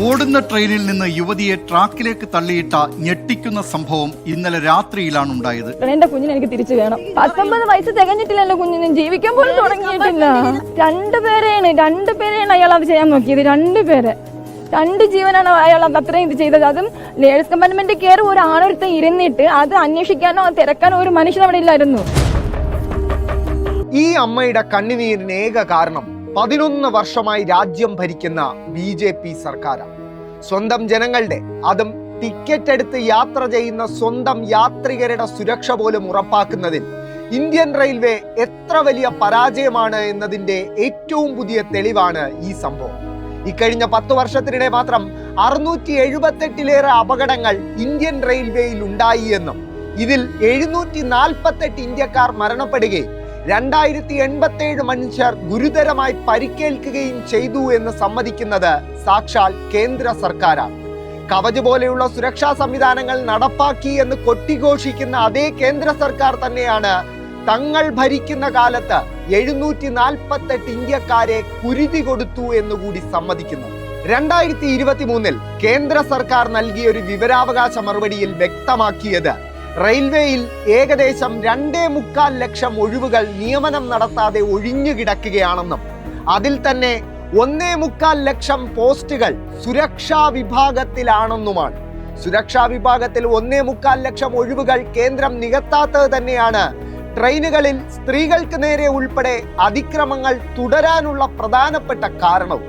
ഓടുന്ന ട്രെയിനിൽ നിന്ന് യുവതിയെ ട്രാക്കിലേക്ക് തള്ളിയിട്ട ഞെട്ടിക്കുന്ന സംഭവം ഇന്നലെ രാത്രിയിലാണ് ഉണ്ടായത്. എന്റെ കുഞ്ഞിനെ എനിക്ക് തിരിച്ചു വേണം. 19 വയസ്സ് തികഞ്ഞിട്ടില്ല എന്റെ കുഞ്ഞിനെ, ജീവിക്കാൻ പോലും തുടങ്ങിയിട്ടില്ല. രണ്ടുപേരെയാണ് അയാൾ അത് ചെയ്യാൻ നോക്കിയത്. രണ്ട് ജീവനാണ് അയാൾ അത്രയും ഇത് ചെയ്തത്. അതും ലേഡീസ് കമ്പാർട്ട്മെന്റ് കയറി ഒരു ആണൊരുത്തം ഇരുന്നിട്ട് അത് അന്വേഷിക്കാനോ തിരക്കാനോ ഒരു മനുഷ്യൻ അവിടെ ഇല്ലായിരുന്നു. ഈ അമ്മയുടെ കണ്ണുനീരിന് ഏക കാരണം 11 വർഷമായി രാജ്യം ഭരിക്കുന്ന BJP സർക്കാരാണ്. സ്വന്തം ജനങ്ങളുടെ, അതും ടിക്കറ്റ് എടുത്ത് യാത്ര ചെയ്യുന്ന സ്വന്തം യാത്രികരുടെ സുരക്ഷ പോലും ഉറപ്പാക്കുന്നതിൽ ഇന്ത്യൻ റെയിൽവേ എത്ര വലിയ പരാജയമാണ് എന്നതിന്റെ ഏറ്റവും പുതിയ തെളിവാണ് ഈ സംഭവം. ഇക്കഴിഞ്ഞ 10 വർഷത്തിനിടെ മാത്രം 678 അപകടങ്ങൾ ഇന്ത്യൻ റെയിൽവേയിൽ ഉണ്ടായി എന്നും ഇതിൽ 748 ഇന്ത്യക്കാർ മരണപ്പെടുകയും 2087 മനുഷ്യർ ഗുരുതരമായി പരിക്കേൽക്കുകയും ചെയ്തു എന്ന് സമ്മതിക്കുന്നത് സാക്ഷാൽ കേന്ദ്ര സർക്കാരാണ്. കവച് പോലെയുള്ള സുരക്ഷാ സംവിധാനങ്ങൾ നടപ്പാക്കി എന്ന് കൊട്ടിഘോഷിക്കുന്ന അതേ കേന്ദ്ര സർക്കാർ തന്നെയാണ് തങ്ങൾ ഭരിക്കുന്ന കാലത്ത് 748 ഇന്ത്യക്കാരെ കുരുതി കൊടുത്തു എന്നുകൂടി സമ്മതിക്കുന്നത്. 2023 കേന്ദ്ര സർക്കാർ നൽകിയ ഒരു വിവരാവകാശ മറുപടിയിൽ വ്യക്തമാക്കിയത് റെയിൽവേയിൽ ഏകദേശം 2.25 ലക്ഷം ഒഴിവുകൾ നിയമനം നടത്താതെ ഒഴിഞ്ഞു കിടക്കുകയാണെന്നും അതിൽ തന്നെ 1.25 ലക്ഷം പോസ്റ്റുകൾ സുരക്ഷാ വിഭാഗത്തിലാണെന്നുമാണ്. സുരക്ഷാ വിഭാഗത്തിൽ 1.25 ലക്ഷം ഒഴിവുകൾ കേന്ദ്രം നികത്താത്തത് തന്നെയാണ് ട്രെയിനുകളിൽ സ്ത്രീകൾക്ക് നേരെ ഉൾപ്പെടെ അതിക്രമങ്ങൾ തുടരാനുള്ള പ്രധാനപ്പെട്ട കാരണവും.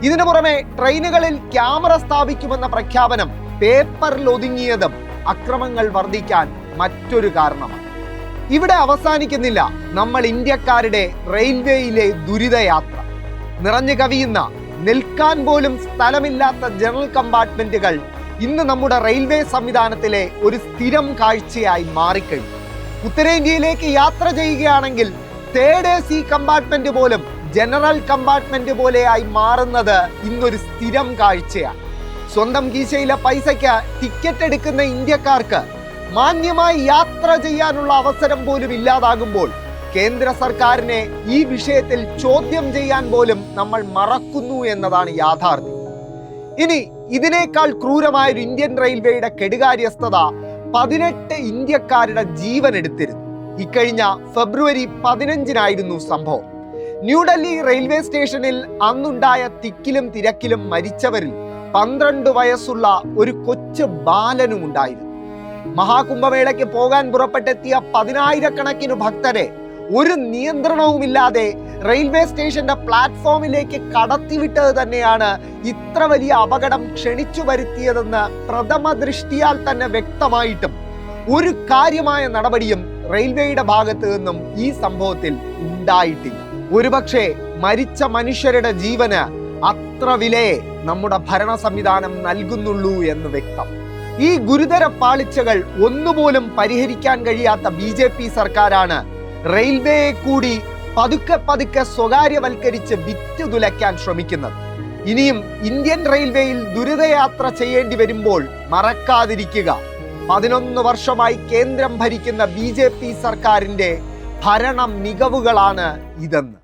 ഇതിനു പുറമെ ട്രെയിനുകളിൽ ക്യാമറ സ്ഥാപിക്കുമെന്ന പ്രഖ്യാപനം പേപ്പറിൽ ഒതുങ്ങിയതും അക്രമങ്ങൾ വർദ്ധിക്കാൻ മറ്റൊരു കാരണമാണ്. ഇവിടെ അവസാനിക്കുന്നില്ല നമ്മൾ ഇന്ത്യക്കാരുടെ റെയിൽവേയിലെ ദുരിതയാത്ര. നിറഞ്ഞു കവിയുന്ന, നിൽക്കാൻ പോലും സ്ഥലമില്ലാത്ത ജനറൽ കമ്പാർട്ട്മെന്റുകൾ ഇന്ന് നമ്മുടെ റെയിൽവേ സംവിധാനത്തിലെ ഒരു സ്ഥിരം കാഴ്ചയായി മാറിക്കഴിഞ്ഞു. ഉത്തരേന്ത്യയിലേക്ക് യാത്ര ചെയ്യുകയാണെങ്കിൽ തേർഡ് AC കമ്പാർട്ട്മെന്റ് പോലും ജനറൽ കമ്പാർട്ട്മെന്റ് പോലെയായി മാറുന്നത് ഇന്നൊരു സ്ഥിരം കാഴ്ചയാണ്. സ്വന്തം കീശയിലെ പൈസയ്ക്ക് ടിക്കറ്റ് എടുക്കുന്ന ഇന്ത്യക്കാർക്ക് മാന്യമായി യാത്ര ചെയ്യാനുള്ള അവസരം പോലും ഇല്ലാതാകുമ്പോൾ കേന്ദ്ര സർക്കാരിനെ ഈ വിഷയത്തിൽ ചോദ്യം ചെയ്യാൻ പോലും നമ്മൾ മറക്കുന്നു എന്നതാണ് യാഥാർത്ഥ്യം. ഇനി ഇതിനേക്കാൾ ക്രൂരമായ ഒരു ഇന്ത്യൻ റെയിൽവേയുടെ കെടുകാര്യസ്ഥത 18 ഇന്ത്യക്കാരുടെ ജീവൻ എടുത്തിരുന്നു. ഇക്കഴിഞ്ഞ ഫെബ്രുവരി 15 സംഭവം. ന്യൂഡൽഹി റെയിൽവേ സ്റ്റേഷനിൽ അന്നുണ്ടായ തിക്കിലും തിരക്കിലും മരിച്ചവരിൽ 12 വയസ്സുള്ള ഒരു കൊച്ചു ബാലനും ഉണ്ടായിരുന്നു. മഹാകുംഭമേളയ്ക്ക് പോകാൻ പുറപ്പെട്ടെത്തിയ 10,000 ഭക്തരെ ഒരു നിയന്ത്രണവുമില്ലാതെ റെയിൽവേ സ്റ്റേഷന്റെ പ്ലാറ്റ്ഫോമിലേക്ക് കടത്തിവിട്ടത് തന്നെയാണ് ഇത്ര വലിയ അപകടം ക്ഷണിച്ചു വരുത്തിയതെന്ന് പ്രഥമ ദൃഷ്ടിയാൽ തന്നെ വ്യക്തമായിട്ടും ഒരു കാര്യമായ നടപടിയും റെയിൽവേയുടെ ഭാഗത്ത് നിന്നും ഈ സംഭവത്തിൽ ഉണ്ടായിട്ടില്ല. ഒരുപക്ഷെ മരിച്ച മനുഷ്യരുടെ ജീവന് അത്ര വിലയെ നമ്മുടെ ഭരണ സംവിധാനം നൽകുന്നുള്ളൂ എന്ന് വ്യക്തം. ഈ ഗുരുതര പാളിച്ചകൾ ഒന്നുപോലും പരിഹരിക്കാൻ കഴിയാത്ത BJP സർക്കാരാണ് റെയിൽവേയെ കൂടി പതുക്കെ സ്വകാര്യവൽക്കരിച്ച് വിറ്റുതുലയ്ക്കാൻ ശ്രമിക്കുന്നത്. ഇനിയും ഇന്ത്യൻ റെയിൽവേയിൽ ദുരിതയാത്ര ചെയ്യേണ്ടി വരുമ്പോൾ മറക്കാതിരിക്കുക, 11 വർഷമായി കേന്ദ്രം ഭരിക്കുന്ന BJP സർക്കാരിന്റെ ഭരണ മികവുകളാണ് ഇതെന്ന്.